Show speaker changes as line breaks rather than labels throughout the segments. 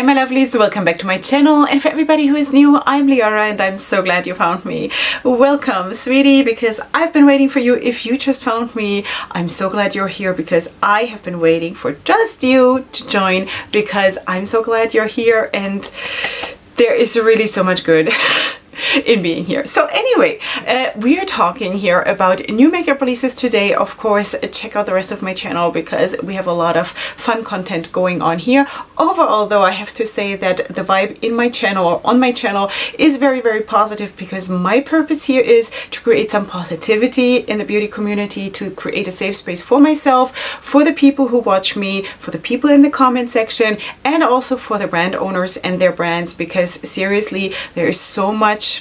Hi my lovelies, welcome back to my channel, and for everybody who is new, I'm Leorah and I'm so glad you found me. Welcome sweetie, because I've been waiting for you. If you just found me, I'm so glad you're here because I have been waiting for just you to join, because I'm so glad you're here and there is really so much good in being here. So anyway, we are talking here about new makeup releases today. Of course, check out the rest of my channel because we have a lot of fun content going on here. Overall though, I have to say that the vibe in my channel or on my channel is very positive, because my purpose here is to create some positivity in the beauty community, to create a safe space for myself, for the people who watch me, for the people in the comment section, and also for the brand owners and their brands, because seriously, there is so much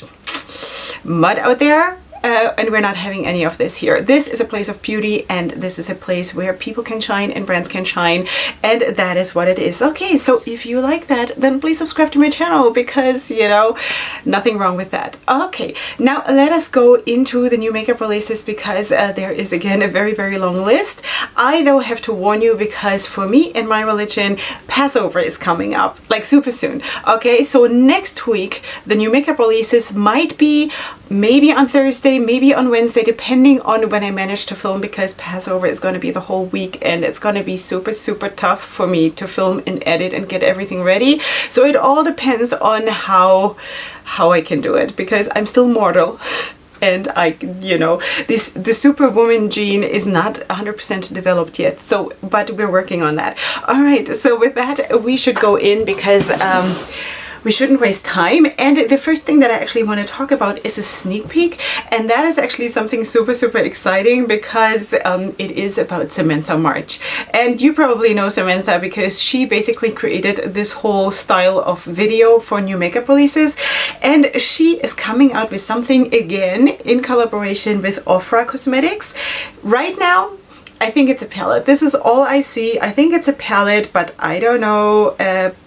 mud out there and we're not having any of this here. This is a place of beauty and this is a place where people can shine and brands can shine, and that is what it is. Okay, so if you like that, then please subscribe to my channel because, you know, nothing wrong with that. Okay, now let us go into the new makeup releases because there is again a very long list. I though have to warn you, because for me in my religion, Passover is coming up like super soon. Okay, so next week the new makeup releases might be maybe on Thursday, maybe on Wednesday, depending on when I manage to film, because Passover is going to be the whole week and it's going to be super tough for me to film and edit and get everything ready. So it all depends on how I can do it, because I'm still mortal. And the superwoman gene is not 100% developed yet. So, but we're working on that. All right. So with that, we should go in because we shouldn't waste time. And the first thing that I actually want to talk about is a sneak peek. And that is actually something super exciting, because it is about Samantha March. And you probably know Samantha because she basically created this whole style of video for new makeup releases. And she is coming out with something again in collaboration with Ofra Cosmetics. Right now, I think it's a palette. This is all I see. I think it's a palette, but I don't know,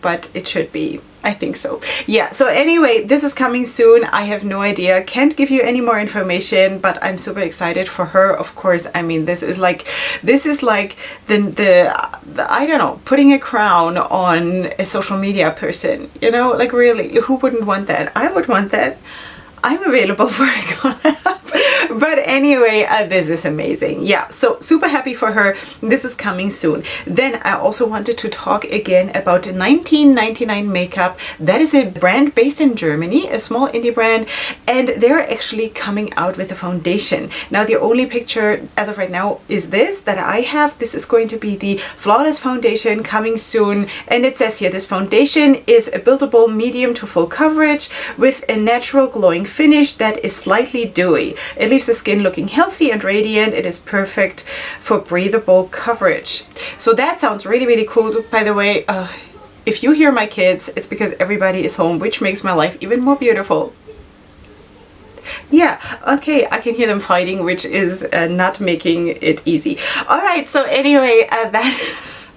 but it should be. I think so. Yeah, so anyway, this is coming soon. I have no idea. Can't give you any more information, but I'm super excited for her. Of course, I mean, this is like the I don't know, putting a crown on a social media person, you know, like really, who wouldn't want that? I would want that. I'm available for a collab. But anyway, this is amazing. Yeah, so super happy for her. This is coming soon. Then I also wanted to talk again about 1999 Makeup. That is a brand based in Germany, a small indie brand, and they're actually coming out with a foundation. Now the only picture as of right now is this that I have. This is going to be the Flawless Foundation coming soon, and it says here this foundation is a buildable medium to full coverage with a natural glowing finish that is slightly dewy. It leaves the skin looking healthy and radiant. It is perfect for breathable coverage. So that sounds really cool. By the way, if you hear my kids, it's because everybody is home, which makes my life even more beautiful. Yeah, okay, I can hear them fighting, which is not making it easy. All right, so anyway, that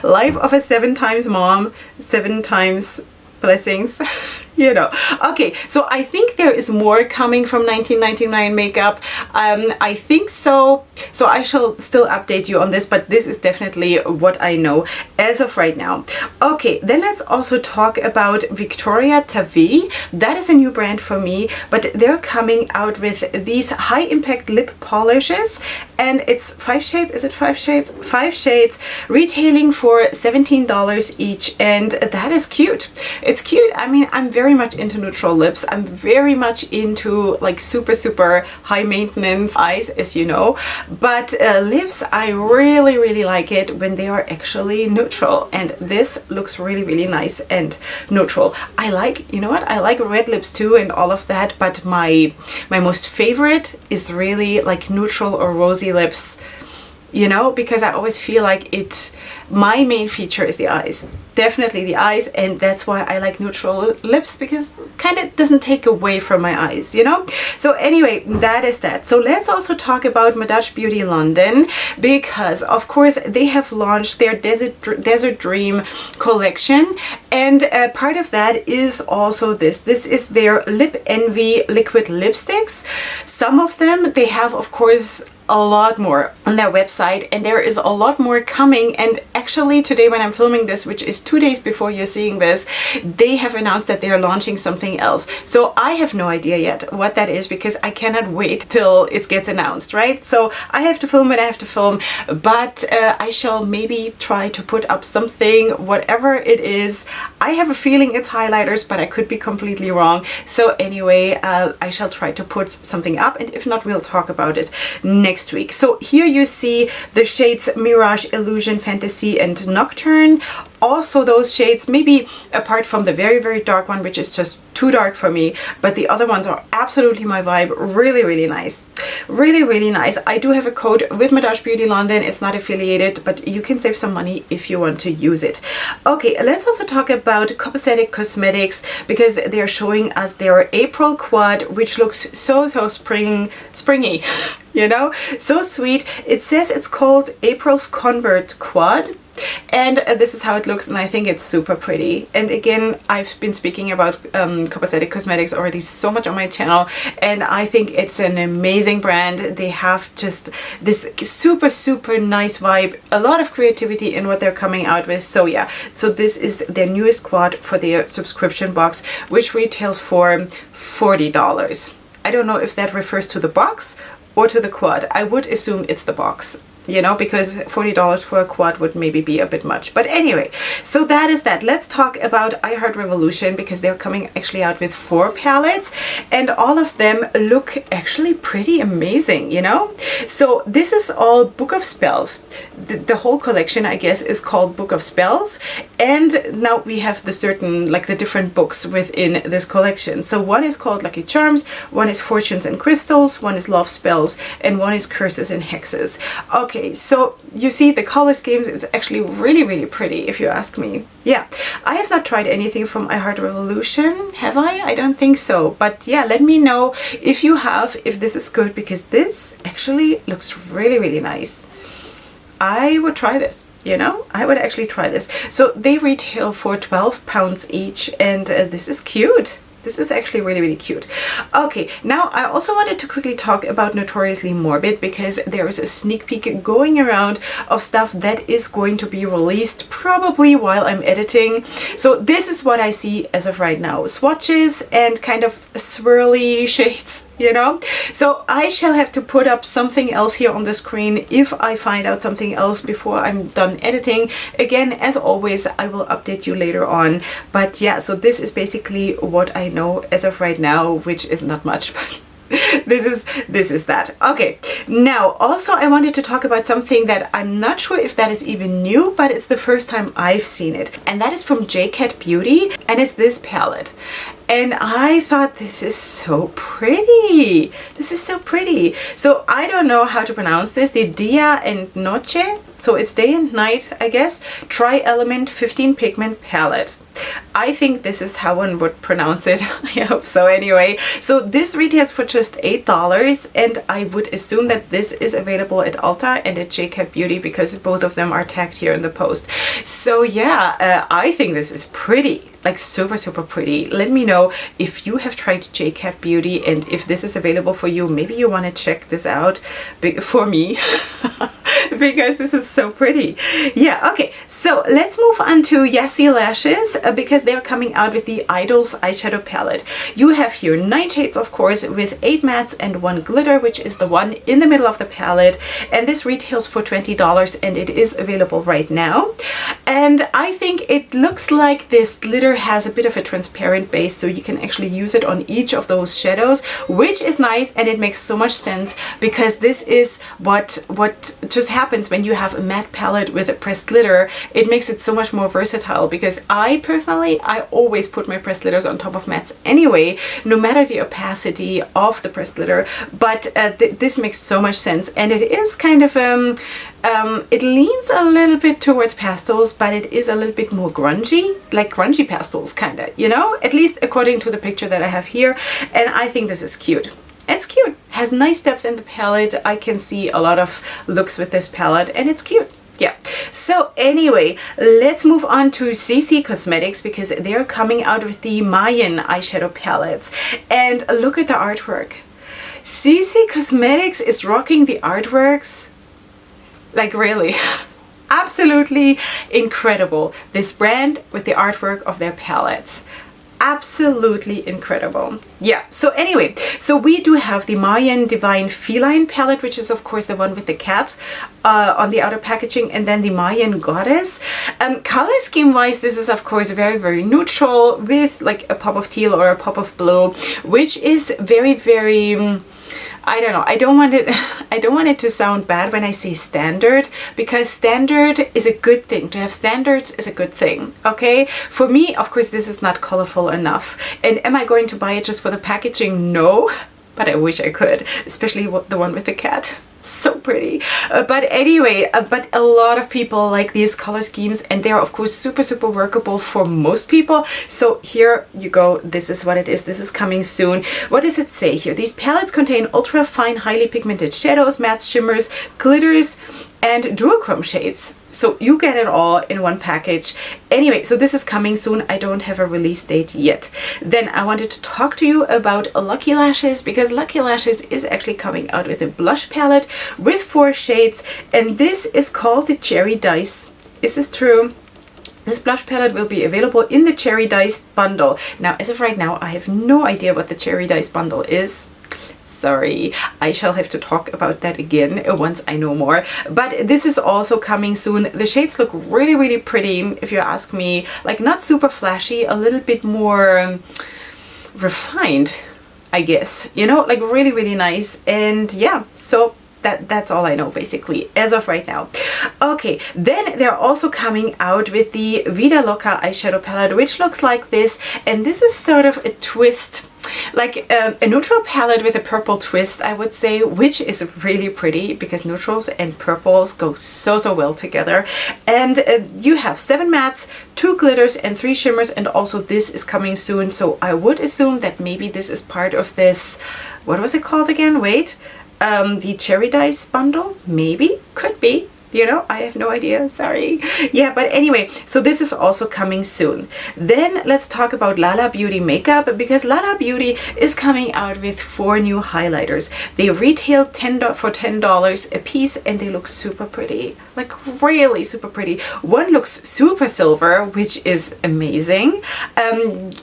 life of a 7 times mom, 7 times blessings. You know. Okay, so I think there is more coming from 1999 Makeup. I think so. So I shall still update you on this, but this is definitely what I know as of right now. Okay, then let's also talk about Victoria Tavi. That is a new brand for me, but they're coming out with these high impact lip polishes, and it's 5 shades. Is it 5 shades? 5 shades, retailing for $17 each, and that is cute. It's cute. I mean, I'm very much into neutral lips. I'm very much into like super high maintenance eyes, as you know, but lips, I really like it when they are actually neutral, and this looks really nice and neutral. I like, you know what, I like red lips too and all of that, but my most favorite is really like neutral or rosy lips, you know, because I always feel like my main feature is the eyes. Definitely the eyes, and that's why I like neutral lips, because kind of doesn't take away from my eyes, you know. So anyway, that is that. So let's also talk about Madaj Beauty London, because of course they have launched their Desert Dream collection, and part of that is also this is their Lip Envy liquid lipsticks. Some of them they have, of course, a lot more on their website, and there is a lot more coming. And actually today when I'm filming this, which is 2 days before you're seeing this, they have announced that they're launching something else. So I have no idea yet what that is, because I cannot wait till it gets announced, right? So I have to film what I have to film, but I shall maybe try to put up something, whatever it is. I have a feeling it's highlighters, but I could be completely wrong. So anyway, I shall try to put something up, and if not, we'll talk about it next week. So here you see the shades Mirage, Illusion, Fantasy, and Nocturne. Also those shades, maybe apart from the very, very dark one, which is just too dark for me, but the other ones are absolutely my vibe. Really, really nice. Really, really nice. I do have a code with Madage Beauty London. It's not affiliated, but you can save some money if you want to use it. Okay, let's also talk about Copacetic Cosmetics, because they're showing us their April quad, which looks so springy, you know, so sweet. It says it's called April's Convert Quad. And this is how it looks, and I think it's super pretty. And again, I've been speaking about Copacetic Cosmetics already so much on my channel, and I think it's an amazing brand. They have just this super nice vibe, a lot of creativity in what they're coming out with. So yeah, so this is their newest quad for their subscription box, which retails for $40. I don't know if that refers to the box or to the quad. I would assume it's the box, you know, because $40 for a quad would maybe be a bit much. But anyway, so that is that. Let's talk about I Heart Revolution, because they're coming actually out with 4 palettes, and all of them look actually pretty amazing, you know. So this is all Book of Spells. The whole collection, I guess, is called Book of Spells, and now we have the certain, like the different books within this collection. So one is called Lucky Charms, one is Fortunes and Crystals, one is Love Spells, and one is Curses and Hexes. Okay, so you see the color schemes, it's actually really pretty, if you ask me. Yeah, I have not tried anything from I Heart Revolution, have I? I don't think so. But yeah, let me know if you have, if this is good, because this actually looks really nice. I would try this. You know, I would actually try this. So they retail for £12 each, and this is cute. This is actually really cute. Okay, now I also wanted to quickly talk about Notoriously Morbid, because there is a sneak peek going around of stuff that is going to be released probably while I'm editing. So this is what I see as of right now. Swatches and kind of swirly shades, you know. So I shall have to put up something else here on the screen if I find out something else before I'm done editing. Again, as always, I will update you later on. But yeah, so this is basically what I know as of right now, which is not much, but this is that. Okay, now also I wanted to talk about something that I'm not sure if that is even new, but it's the first time I've seen it, and that is from J.Cat Beauty, and it's this palette. And I thought, this is so pretty. This is so pretty. So I don't know how to pronounce this. The Dia and Noche. So it's day and night, I guess. Tri-element 15 pigment palette. I think this is how one would pronounce it. I hope so anyway. So this retails for just $8, and I would assume that this is available at Ulta and at J.Cat Beauty, because both of them are tagged here in the post. So yeah, I think this is pretty. Like super pretty. Let me know if you have tried J.Cat Beauty, and if this is available for you. Maybe you want to check this out for me. Because this is so pretty. Yeah, okay, so let's move on to Yassi Lashes, because they're coming out with the Idols eyeshadow palette. You have here 9 shades, of course, with 8 mattes and 1 glitter, which is the one in the middle of the palette, and this retails for $20, and it is available right now. And I think it looks like this glitter has a bit of a transparent base, so you can actually use it on each of those shadows, which is nice, and it makes so much sense, because this is what just happens when you have a matte palette with a pressed glitter. It makes it so much more versatile, because I personally always put my pressed glitters on top of mattes anyway, no matter the opacity of the pressed glitter. But this makes so much sense, and it is kind of it leans a little bit towards pastels, but it is a little bit more grungy, like grungy pastels kind of, you know, at least according to the picture that I have here. And I think this is cute. It's cute. Has nice depth in the palette. I can see a lot of looks with this palette, and it's cute. Yeah. So anyway, let's move on to CC Cosmetics, because they're coming out with the Mayan eyeshadow palettes. And look at the artwork. CC Cosmetics is rocking the artworks. Like really. Absolutely incredible. This brand with the artwork of their palettes. Absolutely incredible. Yeah, so anyway, so we do have the Mayan Divine Feline palette, which is of course the one with the cat on the outer packaging, and then the Mayan Goddess. Color scheme wise, this is of course very, very neutral with like a pop of teal or a pop of blue, which is very, very I don't know, I don't want it to sound bad when I say standard, because standard is a good thing. To have standards is a good thing, okay? For me, of course, this is not colorful enough. And am I going to buy it just for the packaging? No, but I wish I could, especially the one with the cat. So pretty. But anyway, but a lot of people like these color schemes, and they're of course super, super workable for most people. So here you go. This is what it is. This is coming soon. What does it say here? These palettes contain ultra fine, highly pigmented shadows, matte shimmers, glitters, and duochrome shades. So you get it all in one package. Anyway, so this is coming soon. I don't have a release date yet. Then I wanted to talk to you about Lucky Lashes, because Lucky Lashes is actually coming out with a blush palette with 4 shades, and this is called the Cherry Dice. Is this true? This blush palette will be available in the Cherry Dice bundle. Now, as of right now, I have no idea what the Cherry Dice bundle is. Sorry, I shall have to talk about that again once I know more. But this is also coming soon. The shades look really, really pretty, if you ask me. Like, not super flashy, a little bit more refined, I guess. You know, like really, really nice. And yeah, so that's all I know basically as of right now. Okay, then they're also coming out with the Vida Loca eyeshadow palette, which looks like this. And this is sort of a twist, like a neutral palette with a purple twist, I would say, which is really pretty because neutrals and purples go so, so well together. And you have 7 mattes, 2 glitters, and 3 shimmers, and also this is coming soon. So I would assume that maybe this is part of this, what was it called again? Wait, the Cherry Dice bundle? Maybe, could be. You know, I have no idea, sorry. Yeah, but anyway, so this is also coming soon. Then let's talk about LaLa Beauty makeup, because LaLa Beauty is coming out with 4 new highlighters. They retail for $10 a piece, and they look super pretty, like really super pretty. One looks super silver, which is amazing.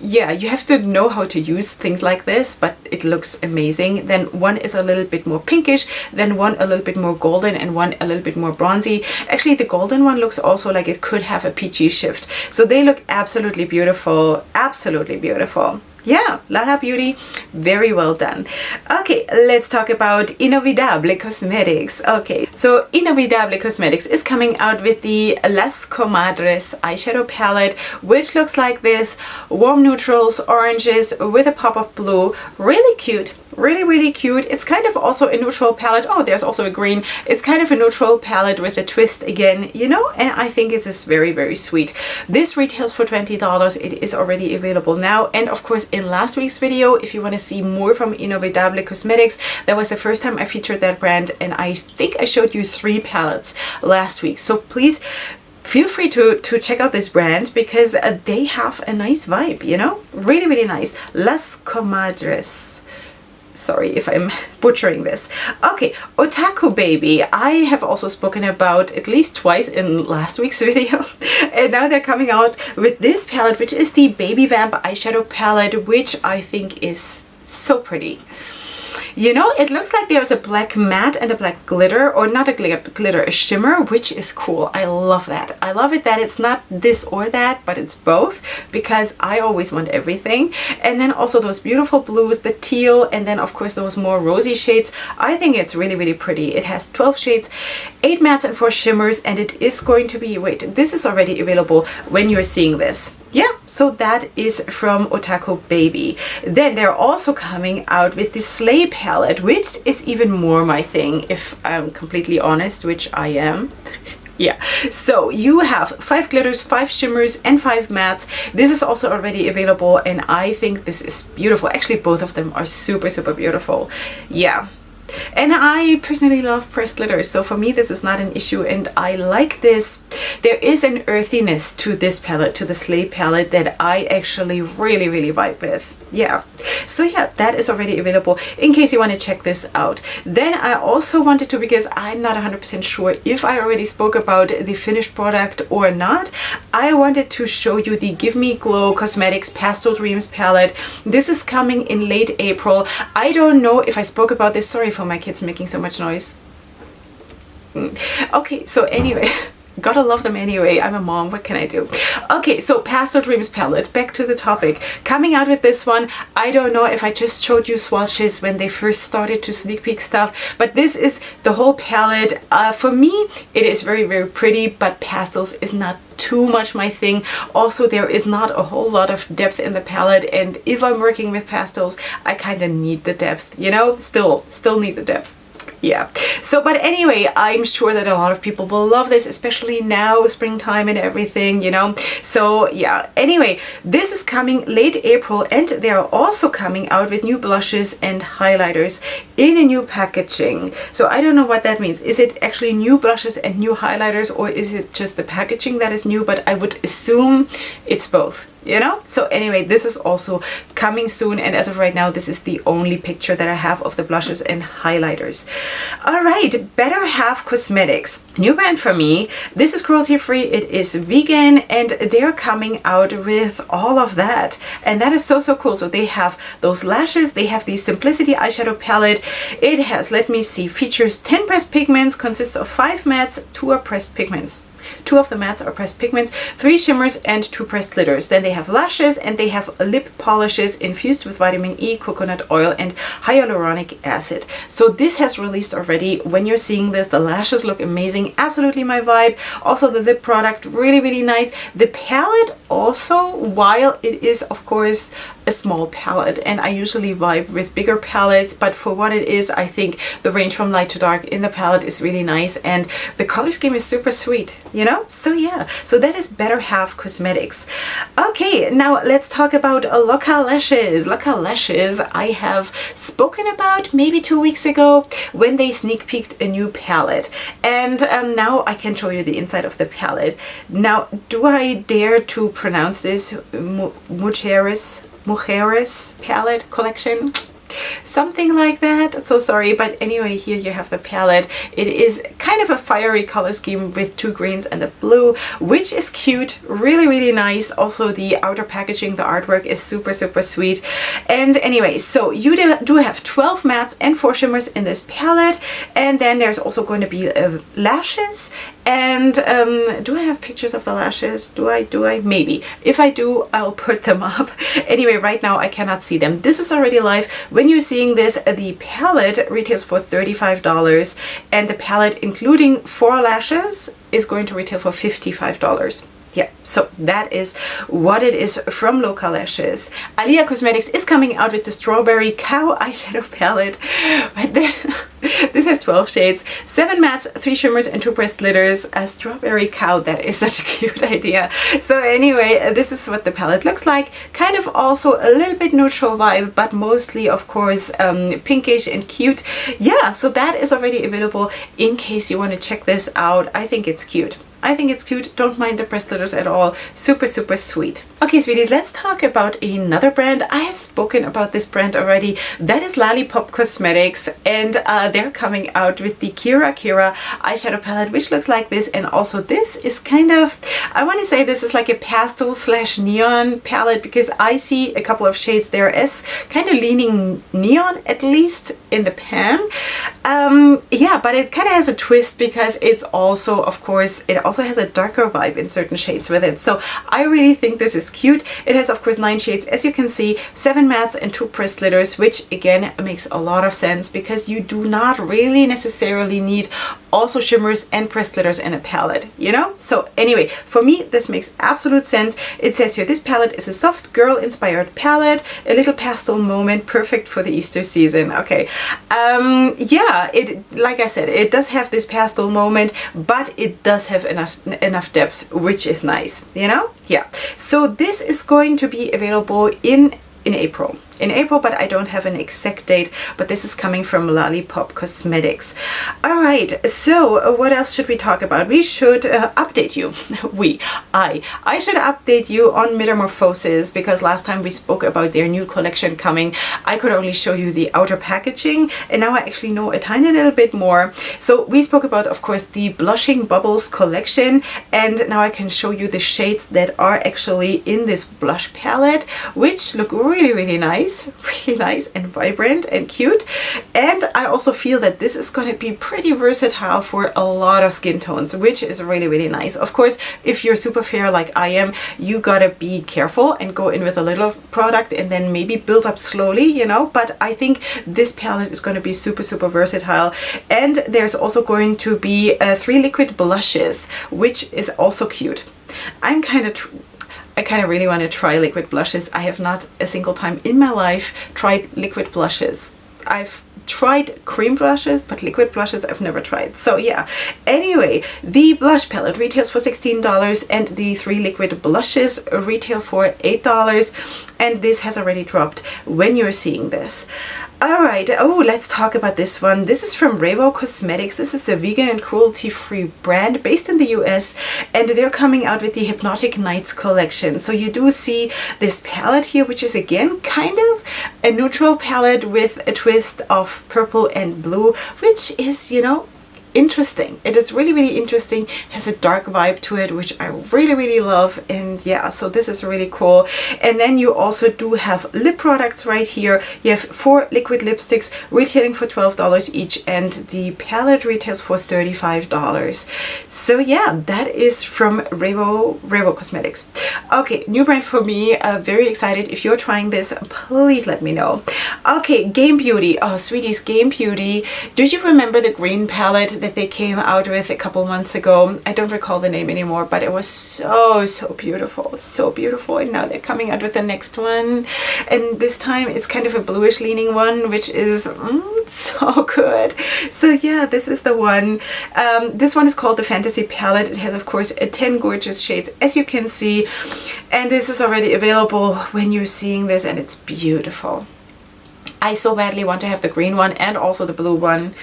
Yeah, you have to know how to use things like this, but it looks amazing. Then one is a little bit more pinkish, then one a little bit more golden, and one a little bit more bronzy. Actually, the golden one looks also like it could have a peachy shift. So they look absolutely beautiful. Absolutely beautiful. Yeah, LaLa Beauty, very well done. Okay, let's talk about Inolvidable Cosmetics. Okay, so Inolvidable Cosmetics is coming out with the Las Comadres eyeshadow palette, which looks like this. Warm neutrals, oranges with a pop of blue. Really cute. Really, really cute. It's kind of also a neutral palette. Oh, there's also a green. It's kind of a neutral palette with a twist again, you know, and I think it is very, very sweet. This retails for $20. It is already available now. And of course, in last week's video, if you want to see more from Inolvidable Cosmetics, that was the first time I featured that brand, and I think I showed you 3 palettes last week. So please feel free to check out this brand, because they have a nice vibe, you know, really, really nice. Las Comadres. Sorry if I'm butchering this. Okay, Otaku Baby. I have also spoken about at least twice in last week's video. And now they're coming out with this palette, which is the Baby Vamp eyeshadow palette, which I think is so pretty. You know, it looks like there's a black matte and a black glitter, or not a glitter, a shimmer, which is cool. I love that. I love it that it's not this or that, but it's both, because I always want everything. And then also those beautiful blues, the teal, and then of course those more rosy shades. I think it's really, really pretty. It has 12 shades, 8 mattes and 4 shimmers, and it is going to be, wait, this is already available when you're seeing this. Yeah, so that is from Otaku Baby. Then they're also coming out with the Slay palette, which is even more my thing, if I'm completely honest, which I am. Yeah, so you have 5 glitters, 5 shimmers, and 5 mattes. This is also already available, and I think this is beautiful. Actually, both of them are super, super beautiful. Yeah. And I personally love pressed glitters, so for me this is not an issue, and I like this. There is an earthiness to this palette, to the Slay palette, that I actually really, really vibe with. Yeah. So yeah, that is already available in case you want to check this out. Then I also wanted to, because I'm not 100% sure if I already spoke about the finished product or not, I wanted to show you the Give Me Glow Cosmetics Pastel Dreams palette. This is coming in late April. I don't know if I spoke about this. Sorry for my kids making so much noise. Okay, so anyway, gotta love them anyway. I'm a mom, what can I do? Okay, so Pastel Dreams palette, back to the topic. Coming out with this one, I don't know if I just showed you swatches when they first started to sneak peek stuff, but this is the whole palette. For me, it is very, very pretty, but pastels is not too much my thing. Also, there is not a whole lot of depth in the palette, and if I'm working with pastels, I kind of need the depth, you know, still need the depth. Yeah, so but anyway, I'm sure that a lot of people will love this, especially now, springtime and everything, you know. So yeah, anyway, this is coming late April, and they are also coming out with new blushes and highlighters in a new packaging. So I don't know what that means. Is it actually new blushes and new highlighters, or is it just the packaging that is new? But I would assume it's both, you know. So anyway, this is also coming soon, and as of right now, this is the only picture that I have of the blushes and highlighters. All right, Better Half Cosmetics, new brand for me. This is cruelty free, it is vegan, and they're coming out with all of that, and that is so cool. So they have those lashes, they have the Simplicity eyeshadow palette. It has, let me see, features 10 pressed pigments, consists of 5 mattes, 2 are pressed pigments. 2 of the mattes are pressed pigments, 3 shimmers, and 2 pressed glitters. Then they have lashes, and they have lip polishes infused with vitamin E, coconut oil, and hyaluronic acid. So this has released already. When you're seeing this, the lashes look amazing, absolutely my vibe. Also the lip product, really nice. The palette also, while it is of course a small palette, and I usually vibe with bigger palettes, but for what it is, I think the range from light to dark in the palette is really nice, and the color scheme is super sweet, you know. So yeah, so that is Better Half Cosmetics. Okay, now let's talk about Loca lashes. Loca lashes I have spoken about maybe 2 weeks ago when they sneak peeked a new palette, and now I can show you the inside of the palette. Now, do I dare to pronounce this? Mujeres Palette Collection, something like that. So sorry, but anyway, here you have the palette. It is kind of a fiery color scheme with 2 greens and a blue, which is cute, really nice. Also the outer packaging, the artwork is super sweet. And anyway, so you do have 12 mattes and 4 shimmers in this palette, and then there's also going to be lashes. And do I have pictures of the lashes? Do I? Maybe. If I do, I'll put them up. Anyway, right now I cannot see them. This is already live. When you're seeing this, the palette retails for $35, and the palette including 4 lashes is going to retail for $55. Yeah, so that is what it is from Loca Lashes. Alia Cosmetics is coming out with the Strawberry Cow eyeshadow palette. This has 12 shades, 7 mattes, 3 shimmers, and 2 pressed glitters. A Strawberry Cow, that is such a cute idea. So anyway, this is what the palette looks like. Kind of also a little bit neutral vibe, but mostly, of course, pinkish and cute. Yeah, so that is already available in case you want to check this out. I think it's cute. I think it's cute. Don't mind the pressed glitters at all. Super sweet. Okay, sweeties, let's talk about another brand. I have spoken about this brand already. That is Lollipop Cosmetics, and they're coming out with the Kira eyeshadow palette, which looks like this. And also this is kind of, I want to say this is like a pastel / neon palette, because I see a couple of shades there as kind of leaning neon, at least in the pan. Yeah, but it kind of has a twist because it's also, of course, it also has a darker vibe in certain shades with it. So I really think this is cute. It has, of course, 9 shades, as you can see, 7 mattes and 2 pressed glitters, which again makes a lot of sense because you do not really necessarily need also shimmers and pressed glitters in a palette, you know? So anyway, for me, this makes absolute sense. It says here, this palette is a soft girl-inspired palette, a little pastel moment, perfect for the Easter season. Okay, yeah, it, like I said, it does have this pastel moment, but it does have enough depth, which is nice, you know? Yeah, so this is going to be available in April. in April, but I don't have an exact date, but this is coming from Lollipop Cosmetics. All right, so what else should we talk about? We should update you. I should update you on Metamorphosis, because last time we spoke about their new collection coming, I could only show you the outer packaging, and now I actually know a tiny little bit more. So we spoke about, of course, the Blushing Bubbles collection, and now I can show you the shades that are actually in this blush palette, which look really nice and vibrant and cute. And I also feel that this is going to be pretty versatile for a lot of skin tones, which is really nice. Of course, if you're super fair like I am, you gotta be careful and go in with a little product and then maybe build up slowly, you know, but I think this palette is going to be super versatile. And there's also going to be 3 liquid blushes, which is also cute. I kind of really want to try liquid blushes. I have not a single time in my life tried liquid blushes. I've tried cream blushes, but liquid blushes I've never tried. So yeah, anyway, the blush palette retails for $16 and the 3 liquid blushes retail for $8, and this has already dropped when you're seeing this. Alright, oh, let's talk about this one. This is from Revo Cosmetics. This is a vegan and cruelty-free brand based in the US, and they're coming out with the Hypnotic Nights collection. So you do see this palette here, which is again kind of a neutral palette with a twist of purple and blue, which is, you know, interesting. It is really interesting. Has a dark vibe to it, which I really love. And yeah, so this is really cool. And then you also do have lip products right here. You have 4 liquid lipsticks retailing for $12 each, and the palette retails for $35. So yeah, that is from Revo Cosmetics. Okay, new brand for me. Very excited. If you're trying this, please let me know. Okay, Game Beauty. Oh, sweeties, Game Beauty. Do you remember the green palette that they came out with a couple months ago? I don't recall the name anymore, but it was so beautiful, and now they're coming out with the next one, and this time it's kind of a bluish leaning one, which is so good. So yeah, this is the one. This one is called the Fantasy Palette. It has, of course, 10 gorgeous shades, as you can see, and this is already available when you're seeing this, and it's beautiful. I so badly want to have the green one and also the blue one.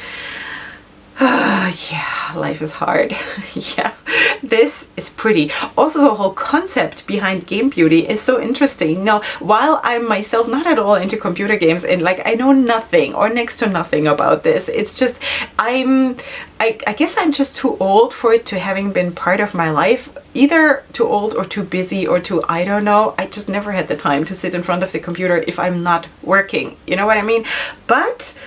Yeah, life is hard. Yeah, this is pretty. Also, the whole concept behind Game Beauty is so interesting. Now, while I'm myself not at all into computer games, and like I know nothing or next to nothing about this, it's just I guess I'm just too old for it to having been part of my life. Either too old or too busy or too, I don't know. I just never had the time to sit in front of the computer if I'm not working. You know what I mean? But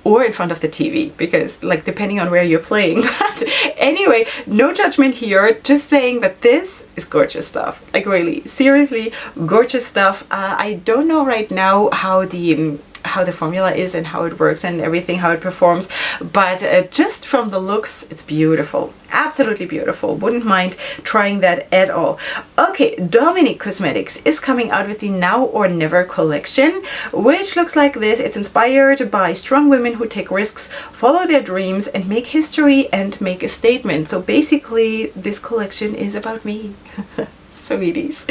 or in front of the TV, because like depending on where you're playing. But anyway, no judgment here, just saying that this is gorgeous stuff. Like really, seriously, gorgeous stuff. I don't know right now how the formula is and how it works and everything, how it performs, but just from the looks, it's beautiful. Absolutely beautiful. Wouldn't mind trying that at all. Okay, Dominique Cosmetics is coming out with the Now or Never collection, which looks like this. It's inspired by strong women who take risks, follow their dreams, and make history and make a statement. So basically, this collection is about me. Sweeties.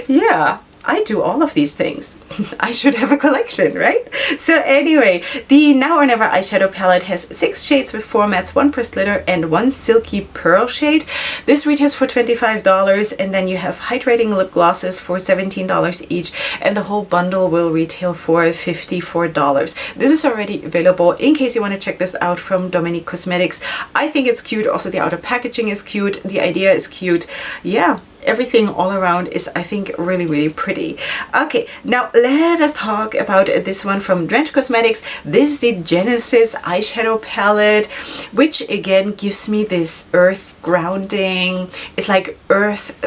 Yeah. I do all of these things. I should have a collection, right? So anyway, the Now or Never eyeshadow palette has 6 shades with 4 mattes, 1 pressed glitter, and 1 silky pearl shade. This retails for $25, and then you have hydrating lip glosses for $17 each, and the whole bundle will retail for $54. This is already available in case you want to check this out from Dominique Cosmetics. I think it's cute. Also, the outer packaging is cute. The idea is cute. Yeah. Everything all around is, I think, really pretty. Okay, now let us talk about this one from Drench Cosmetics. This is the Genesis eyeshadow palette, which again gives me this earth grounding. It's like earth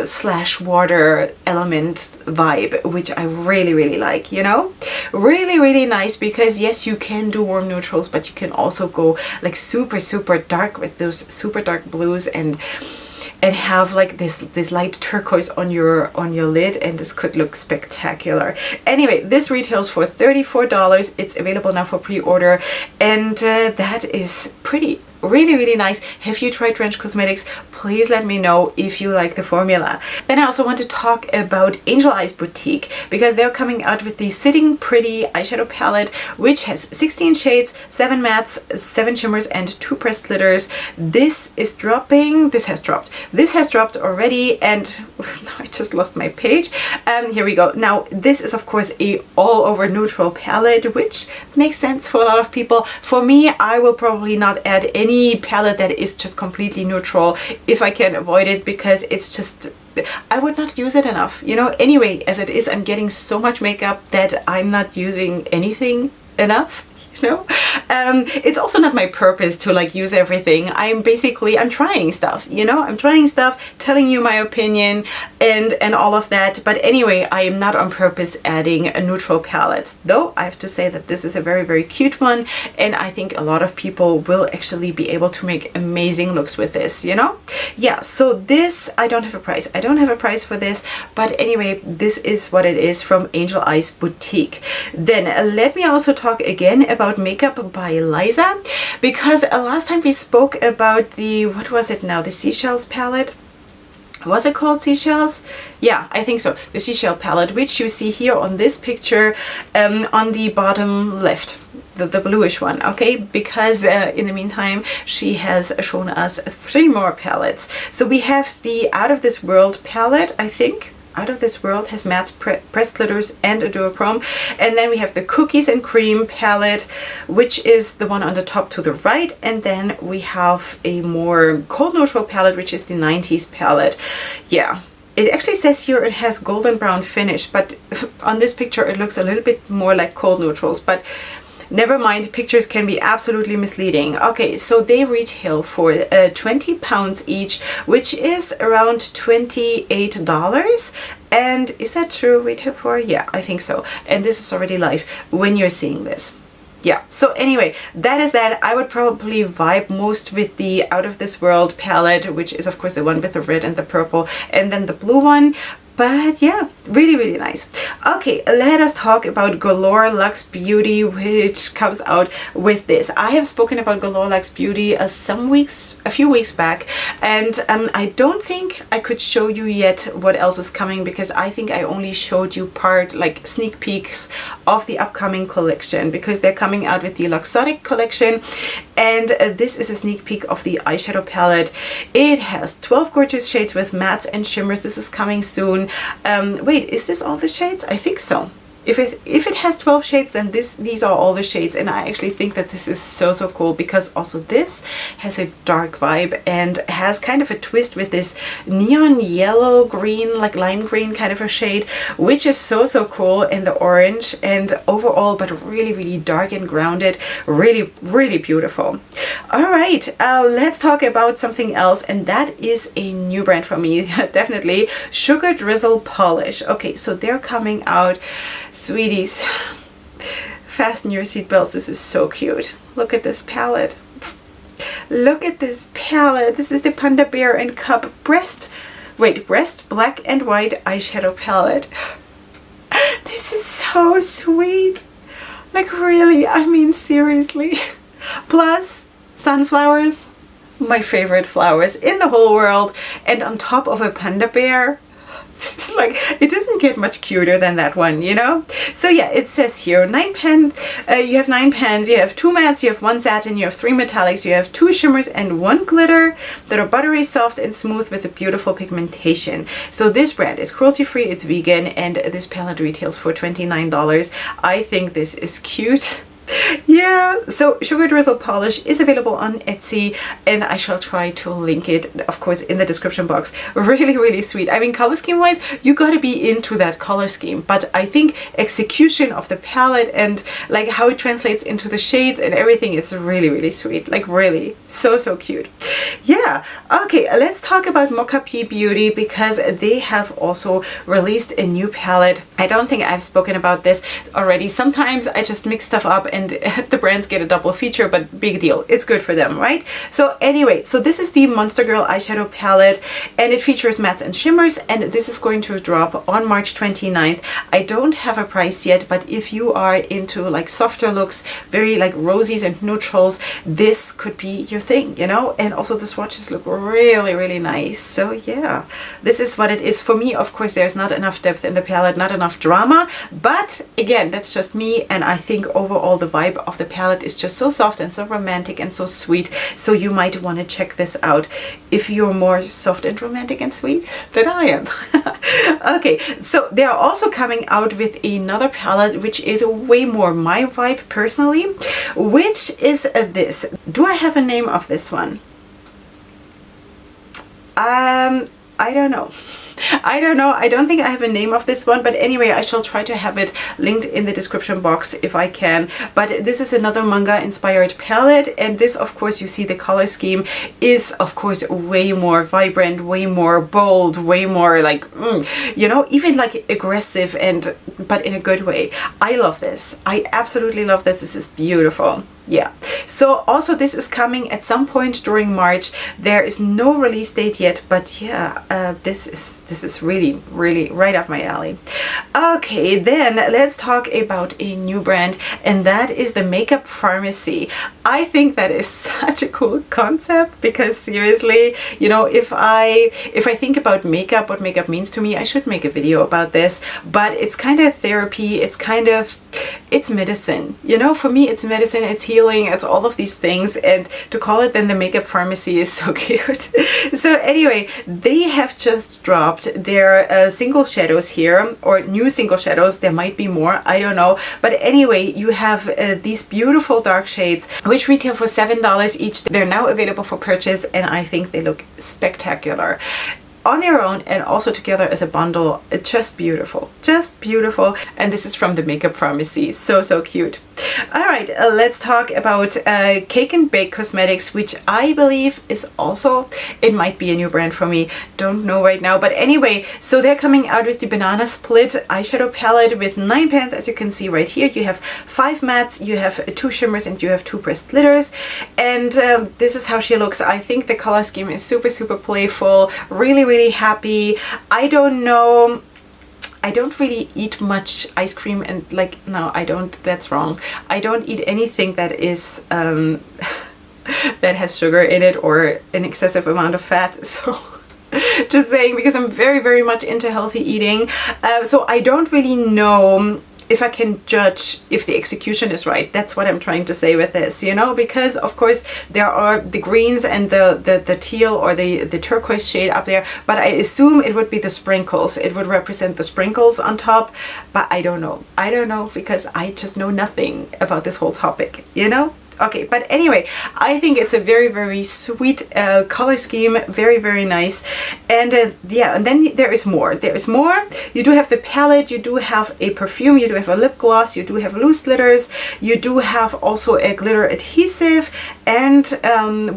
/ water element vibe, which I really like, you know? Really nice, because yes, you can do warm neutrals, but you can also go like super dark with those super dark blues and have like this light turquoise on your lid, and this could look spectacular. Anyway, this retails for $34. It's available now for pre-order, and that is pretty. really, really nice. Have you tried Drench Cosmetics? Please let me know if you like the formula. Then I also want to talk about Angel Eyes Boutique, because they're coming out with the Sitting Pretty eyeshadow palette, which has 16 shades, 7 mattes, 7 shimmers, and 2 pressed glitters. This is dropping. This has dropped already, and I just lost my page. Here we go. Now this is of course a all over neutral palette, which makes sense for a lot of people. For me, I will probably not add any palette that is just completely neutral if I can avoid it, because it's just, I would not use it enough, you know. Anyway, as it is, I'm getting so much makeup that I'm not using anything enough. You know, it's also not my purpose to like use everything. I'm trying stuff, you know, I'm trying stuff, telling you my opinion and all of that. But anyway, I am not on purpose adding a neutral palettes, though I have to say that this is a very, very cute one, and I think a lot of people will actually be able to make amazing looks with this, you know. Yeah, so this, I don't have a price for this, but anyway, this is what it is from Angel Eyes Boutique. Then let me also talk again about makeup by Liza, because last time we spoke about the, what was it now, the Seashells palette. Was it called Seashells? Yeah, I think so. The Seashell palette, which you see here on this picture, on the bottom left, the bluish one, okay? Because in the meantime, she has shown us 3 more palettes. So we have the Out of This World palette, I think. Out of This World has mattes, pressed glitters, and a duochrome. And then we have the Cookies and Cream palette, which is the one on the top to the right. And then we have a more cold neutral palette, which is the 90s palette. Yeah. It actually says here it has golden brown finish, but on this picture it looks a little bit more like cold neutrals, but never mind, pictures can be absolutely misleading. Okay, so they retail for 20 pounds each, which is around $28. And is that true, retail for? Yeah, I think so. And this is already live when you're seeing this. Yeah, so anyway, that is that. I would probably vibe most with the Out of This World palette, which is of course the one with the red and the purple, and then the blue one. But yeah, really, really nice. Okay, let us talk about Galore Luxe Beauty, which comes out with this. I have spoken about Galore Luxe Beauty a few weeks back, and I don't think I could show you yet what else is coming, because I think I only showed you like sneak peeks of the upcoming collection, because they're coming out with the Luxotic Collection, and this is a sneak peek of the eyeshadow palette. It has 12 gorgeous shades with mattes and shimmers. This is coming soon. Wait, is this all the shades? I think so. If it has 12 shades, then these are all the shades, and I actually think that this is so cool, because also this has a dark vibe and has kind of a twist with this neon yellow green, like lime green kind of a shade, which is so cool, and the orange, and overall but really, really dark and grounded, really, really beautiful. All right, let's talk about something else, and that is a new brand for me. Definitely Sugar Drizzle Polish. Okay, so they're coming out. Sweeties, fasten your seatbelts. This is so cute. Look at this palette. Look at this palette. This is the Panda Bear and Cup breast black and white eyeshadow palette. This is so sweet. Like really, I mean seriously. Plus sunflowers, my favorite flowers in the whole world, and on top of a panda bear. This is like, it doesn't get much cuter than that one, you know? So yeah, it says here, you have 9 pans, you have 2 mattes, you have 1 satin, you have 3 metallics, you have 2 shimmers and 1 glitter that are buttery soft and smooth with a beautiful pigmentation. So this brand is cruelty-free, it's vegan, and this palette retails for $29. I think this is cute. Yeah, so Sugar Drizzle Polish is available on Etsy, and I shall try to link it, of course, in the description box. Really, really sweet. I mean, color scheme wise, you gotta be into that color scheme, but I think execution of the palette and like how it translates into the shades and everything is really, really sweet. Like really, so cute. Yeah, okay, let's talk about Mocha Beauty, because they have also released a new palette. I don't think I've spoken about this already. Sometimes I just mix stuff up and the brands get a double feature, but big deal. It's good for them, right? So anyway, so this is the Monster Girl eyeshadow palette, and it features mattes and shimmers, and this is going to drop on March 29th. I don't have a price yet, but if you are into like softer looks, very like rosies and neutrals, this could be your thing, you know? And also the swatches look really, really nice. So yeah, this is what it is for me. Of course, there's not enough depth in the palette, not enough drama, but again, that's just me, and I think overall the vibe of the palette is just so soft and so romantic and so sweet. So you might want to check this out if you're more soft and romantic and sweet than I am. Okay, so they are also coming out with another palette which is way more my vibe personally, which is this. Do I have a name of this one? I don't know. I don't know. I don't think I have a name of this one, but anyway, I shall try to have it linked in the description box if I can. But this is another manga inspired palette, and this, of course, you see the color scheme is of course way more vibrant, way more bold, way more like you know, even like aggressive, and but in a good way. I love this. I absolutely love this. This is beautiful. Yeah, so also this is coming at some point during March. There is no release date yet, but yeah, this is really, really right up my alley. Okay, then let's talk about a new brand, and that is the Makeup Pharmacy. I think that is such a cool concept, because seriously, you know, if I think about makeup, what makeup means to me, I should make a video about this. But it's kind of therapy, it's medicine, you know. For me, it's medicine, it's healing, it's all of these things, and to call it then the Makeup Pharmacy is so cute. So anyway, they have just dropped their single shadows here, or new single shadows. There might be more, I don't know, but anyway, you have these beautiful dark shades which retail for $7 each. They're now available for purchase, and I think they look spectacular on their own and also together as a bundle. It's just beautiful, and this is from the Makeup Pharmacy. So cute. All right, let's talk about Cake and Bake Cosmetics, which I believe is also, it might be a new brand for me, don't know right now, but anyway, so they're coming out with the Banana Split eyeshadow palette with 9 pans, as you can see right here. You have 5 mattes, you have 2 shimmers, and you have 2 pressed glitters, and this is how she looks. I think the color scheme is super playful, really happy. I don't know, I don't really eat much ice cream, and like, no, I don't, that's wrong. I don't eat anything that is that has sugar in it or an excessive amount of fat, so just saying, because I'm very much into healthy eating, so I don't really know if I can judge if the execution is right. That's what I'm trying to say with this, you know, because of course there are the greens and the teal or the turquoise shade up there, but I assume it would be the sprinkles. It would represent the sprinkles on top, but I don't know. I don't know, because I just know nothing about this whole topic, you know? Okay, but anyway, I think it's a very sweet color scheme, very nice, and yeah, and then there is more. You do have the palette, you do have a perfume, you do have a lip gloss, you do have loose glitters, you do have also a glitter adhesive, and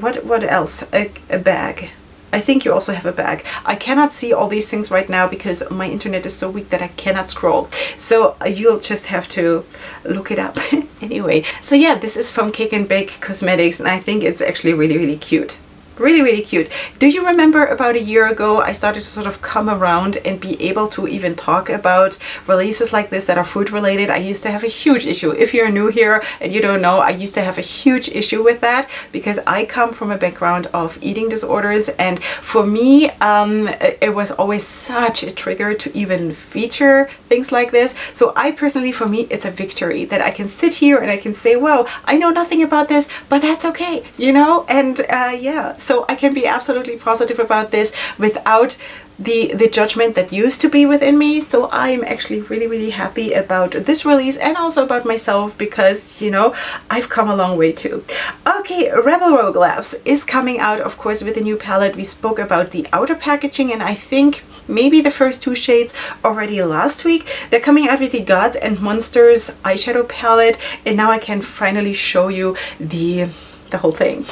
what else? A bag. I think you also have a bag. I cannot see all these things right now because my internet is so weak that I cannot scroll. So you'll just have to look it up. Anyway, so yeah, this is from Cake and Bake Cosmetics, and I think it's actually really cute. Really cute. Do you remember about a year ago I started to sort of come around and be able to even talk about releases like this that are food related? I used to have a huge issue. If you're new here and you don't know, I used to have a huge issue with that, because I come from a background of eating disorders, and for me it was always such a trigger to even feature things like this. So I personally, for me, it's a victory that I can sit here and I can say, wow, I know nothing about this, but that's okay, you know? And yeah, so I can be absolutely positive about this without the judgment that used to be within me. So I'm actually really happy about this release, and also about myself, because, you know, I've come a long way too. Okay, Rebel Rogue Labs is coming out, of course, with a new palette. We spoke about the outer packaging, and I think maybe the first 2 shades already last week. They're coming out with the God and Monsters eyeshadow palette, and now I can finally show you the whole thing.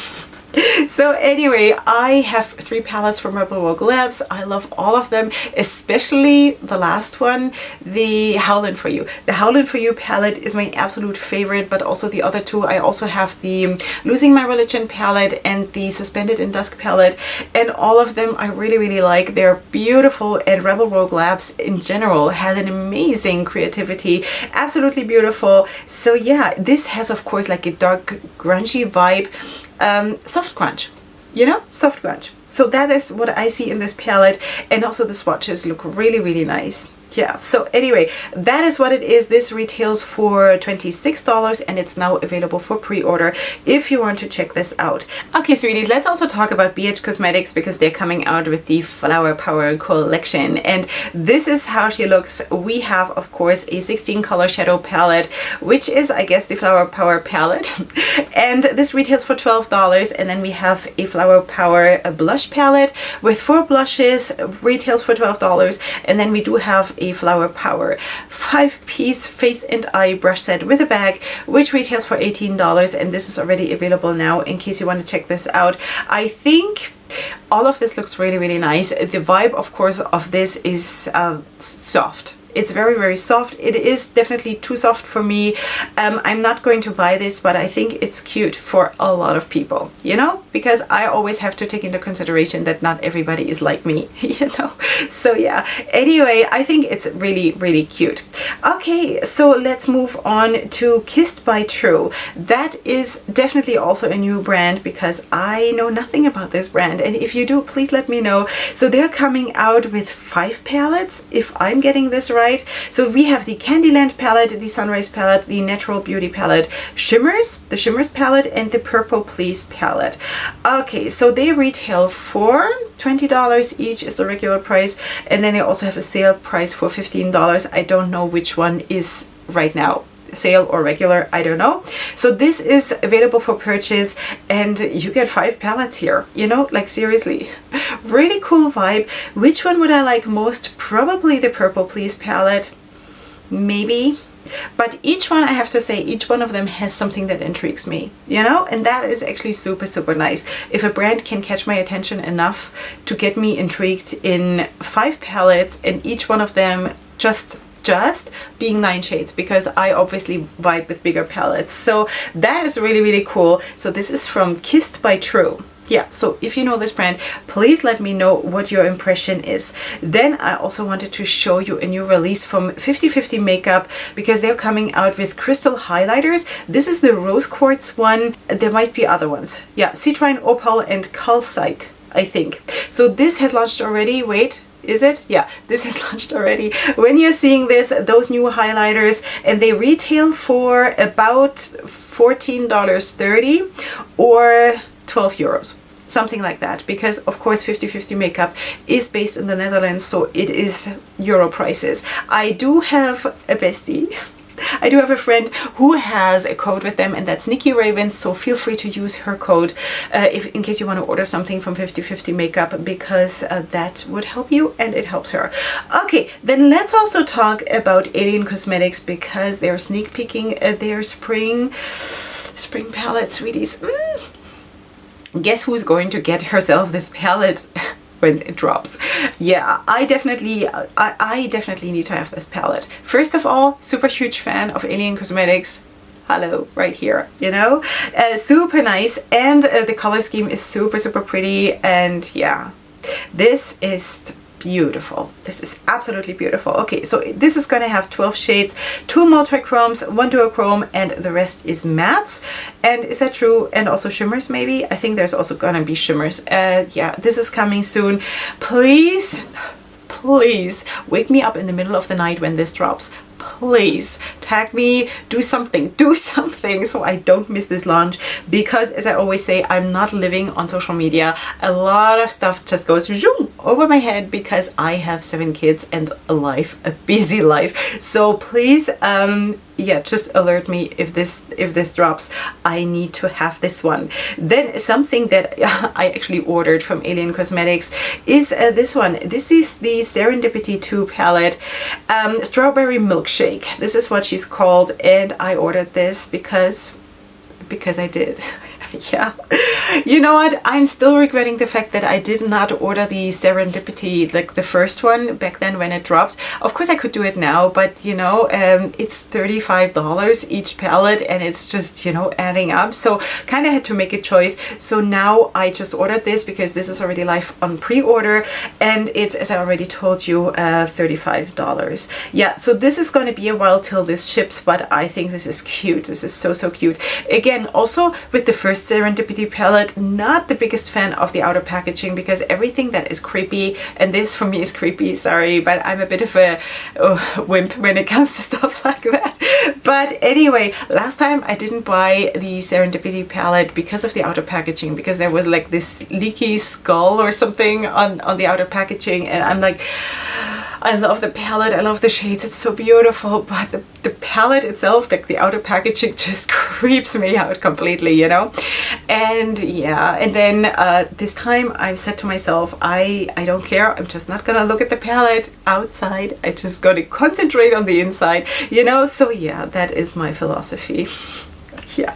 So anyway, I have 3 palettes from Revo Labs. I love all of them, especially the last one, the Hallel for You. The Hallel for You palette is my absolute favorite, but also the other 2. I also have the Losing My Religion palette and the Suspended in Dusk palette, and all of them I really, really like. They're beautiful, and Revo Labs in general has an amazing creativity, absolutely beautiful. So yeah, this has of course like a dark grungy vibe. Soft grunge, you know, soft grunge. So that is what I see in this palette, and also the swatches look really, really nice. Yeah, so anyway, that is what it is. This retails for $26 and it's now available for pre-order if you want to check this out. Okay, sweeties, let's also talk about BH Cosmetics because they're coming out with the Flower Power collection, and this is how she looks. We have, of course, a 16 color shadow palette, which is, I guess, the Flower Power palette, and this retails for $12. And then we have a Flower Power blush palette with 4 blushes, retails for $12. And then we do have a Flower Power 5-piece face and eye brush set with a bag, which retails for $18, and this is already available now in case you want to check this out. I think all of this looks really, really nice. The vibe, of course, of this is soft. It's very, very soft. It is definitely too soft for me. I'm not going to buy this, but I think it's cute for a lot of people, you know, because I always have to take into consideration that not everybody is like me, you know. So yeah, anyway, I think it's really, really cute. Okay, so let's move on to Kissed by True. That is definitely also a new brand because I know nothing about this brand, and if you do, please let me know. So they're coming out with 5 palettes, if I'm getting this right. So we have the Candyland palette, the Sunrise palette, the Natural Beauty palette, Shimmers, the Shimmers palette, and the Purple Please palette. Okay, so they retail for $20 each is the regular price, and then they also have a sale price for $15. I don't know which one is right now, sale or regular, I don't know. So this is available for purchase, and you get 5 palettes here, you know, like seriously, really cool vibe. Which one would I like most? Probably the Purple Please palette, maybe. But each one, I have to say, each one of them has something that intrigues me, you know, and that is actually super, super nice. If a brand can catch my attention enough to get me intrigued in 5 palettes, and each one of them just being 9 shades, because I obviously vibe with bigger palettes. So that is really, really cool. So this is from Kissed by True. Yeah, so if you know this brand, please let me know what your impression is. Then I also wanted to show you a new release from 50/50 Makeup, because they're coming out with crystal highlighters. This is the rose quartz one. There might be other ones. Yeah, citrine, opal, and calcite, I think. So this has launched already. Wait, is it? Yeah, this has launched already. When you're seeing this, those new highlighters, and they retail for about $14.30 or 12 euros. Something like that, because of course 50/50 Makeup is based in the Netherlands, so it is euro prices. I do have a bestie. I do have a friend who has a code with them, and that's Nikki Ravens, so feel free to use her code if in case you want to order something from 50/50 Makeup, because that would help you and it helps her. Okay, then let's also talk about Alien Cosmetics, because they're sneak peeking their spring palette, sweeties. Guess who's going to get herself this palette when it drops? Yeah, I definitely need to have this palette. First of all, super huge fan of Alien Cosmetics. Hello, right here, you know, super nice, and the color scheme is super, super pretty, and yeah, this is beautiful. This is absolutely beautiful. Okay, so this is going to have 12 shades, 2 multi-chromes, 1 duochrome, and the rest is mattes. And is that true? And also shimmers, maybe? I think there's also going to be shimmers. Yeah, this is coming soon. Please, please wake me up in the middle of the night when this drops. Please tag me, do something so I don't miss this launch, because as I always say, I'm not living on social media. A lot of stuff just goes zoom over my head because I have 7 kids and a life, a busy life. So please, yeah, just alert me if this drops. I need to have this one. Then something that I actually ordered from Alien Cosmetics is this one. This is the Serendipity 2 palette, Strawberry Milkshake. This is what she's called, and I ordered this because I did. Yeah, you know what, I'm still regretting the fact that I did not order the Serendipity, like the first one back then when it dropped. Of course I could do it now, but you know, it's $35 each palette, and it's just, you know, adding up, so kind of had to make a choice. So now I just ordered this because this is already live on pre-order, and it's, as I already told you, $35. Yeah, so this is going to be a while till this ships, but I think this is cute. This is so cute. Again, also with the first Serendipity palette, not the biggest fan of the outer packaging because everything that is creepy, and this for me is creepy, sorry, but I'm a bit of a wimp when it comes to stuff like that. But anyway, last time I didn't buy the Serendipity palette because of the outer packaging, because there was like this leaky skull or something on the outer packaging, and I'm like, I love the palette, I love the shades, it's so beautiful, but the palette itself, like the outer packaging, just creeps me out completely, you know? And yeah, and then this time I said to myself, I don't care, I'm just not gonna look at the palette outside, I just gotta concentrate on the inside, you know? So yeah, that is my philosophy. Yeah,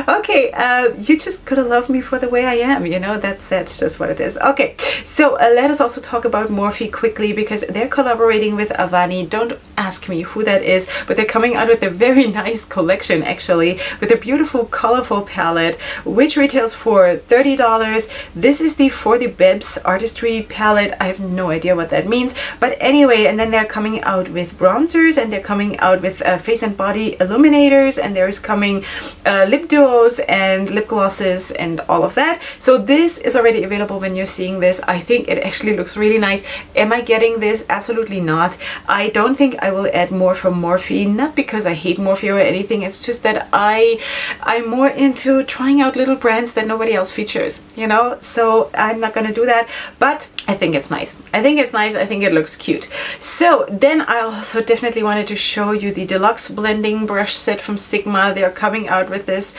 okay, you just gotta love me for the way I am, you know, that's just what it is. Okay, so let us also talk about Morphe quickly, because they're collaborating with Avani. Don't ask me who that is, but they're coming out with a very nice collection, actually, with a beautiful colorful palette, which retails for $30. This is the For the Bebs Artistry palette. I have no idea what that means, but anyway, and then they're coming out with bronzers, and they're coming out with face and body illuminators, and there's coming lip duos and lip glosses and all of that. So this is already available when you're seeing this. I think it actually looks really nice. Am I getting this? Absolutely not. I don't think I will add more from Morphe, not because I hate Morphe or anything. It's just that I'm more into trying out little brands that nobody else features, you know, so I'm not gonna do that, but I think it's nice. I think it's nice. I think it looks cute. So then I also definitely wanted to show you the deluxe blending brush set from Sigma. They're coming out with this,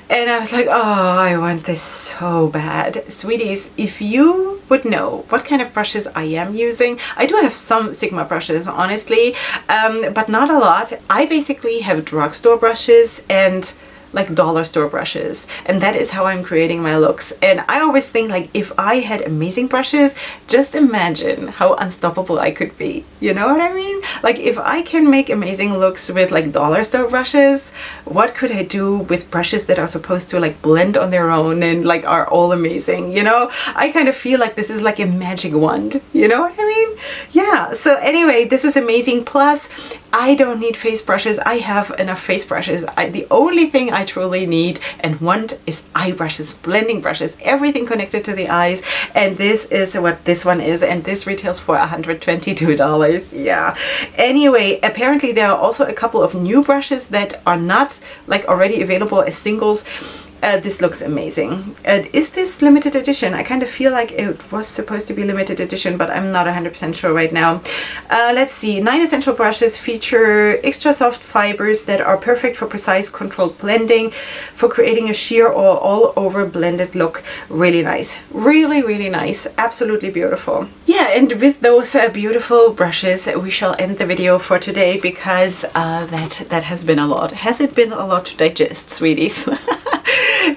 and I was like, oh, I want this so bad. Sweeties, if you would know what kind of brushes I am using, I do have some Sigma brushes, honestly, but not a lot. I basically have drugstore brushes and like dollar store brushes, and that is how I'm creating my looks. And I always think, like, if I had amazing brushes, just imagine how unstoppable I could be, you know what I mean? Like, if I can make amazing looks with like dollar store brushes, what could I do with brushes that are supposed to like blend on their own and like are all amazing, you know? I kind of feel like this is like a magic wand, you know what I mean? Yeah, so anyway, this is amazing. Plus I don't need face brushes. I have enough face brushes. The only thing I truly need and want is eye brushes, blending brushes, everything connected to the eyes. And this is what this one is, and this retails for $122. Yeah. Anyway, apparently there are also a couple of new brushes that are not like already available as singles. This looks amazing. Is this limited edition? I kind of feel like it was supposed to be limited edition, but I'm not 100% sure right now. Let's see. 9 essential brushes feature extra soft fibers that are perfect for precise controlled blending, for creating a sheer or all over blended look. Really nice. Really, really nice. Absolutely beautiful. Yeah, and with those beautiful brushes, we shall end the video for today, because that has been a lot. Has it been a lot to digest, sweeties?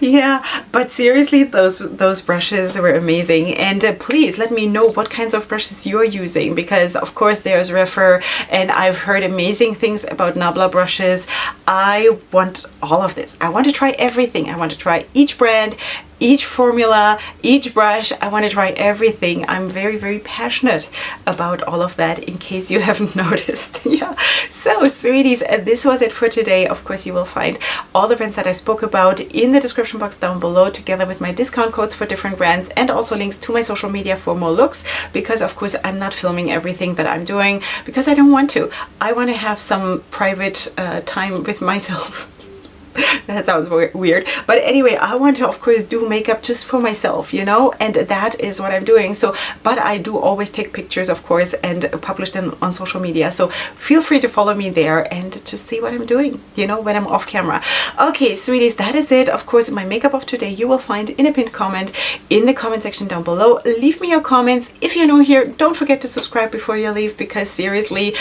Yeah, but seriously, those brushes were amazing. And please let me know what kinds of brushes you're using, because of course there's Revo, and I've heard amazing things about Nabla brushes. I want all of this. I want to try everything. I want to try each brand, each formula, each brush. I want to try everything. I'm very, very passionate about all of that, in case you haven't noticed. Yeah. So sweeties, this was it for today. Of course, you will find all the brands that I spoke about in the description box down below, together with my discount codes for different brands, and also links to my social media for more looks, because of course I'm not filming everything that I'm doing because I don't want to. I want to have some private time with myself. That sounds weird, but anyway, I want to of course do makeup just for myself, you know, and that is what I'm doing. So, but I do always take pictures, of course, and publish them on social media, so feel free to follow me there and just see what I'm doing, you know, when I'm off camera. Okay, sweeties, that is it. Of course, my makeup of today you will find in a pinned comment in the comment section down below. Leave me your comments. If you're new here, don't forget to subscribe before you leave, because seriously,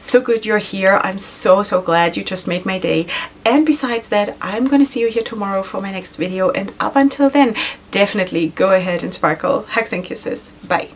so good you're here. I'm so glad. You just made my day. And besides that, I'm gonna see you here tomorrow for my next video, and up until then, definitely go ahead and sparkle. Hugs and kisses. Bye.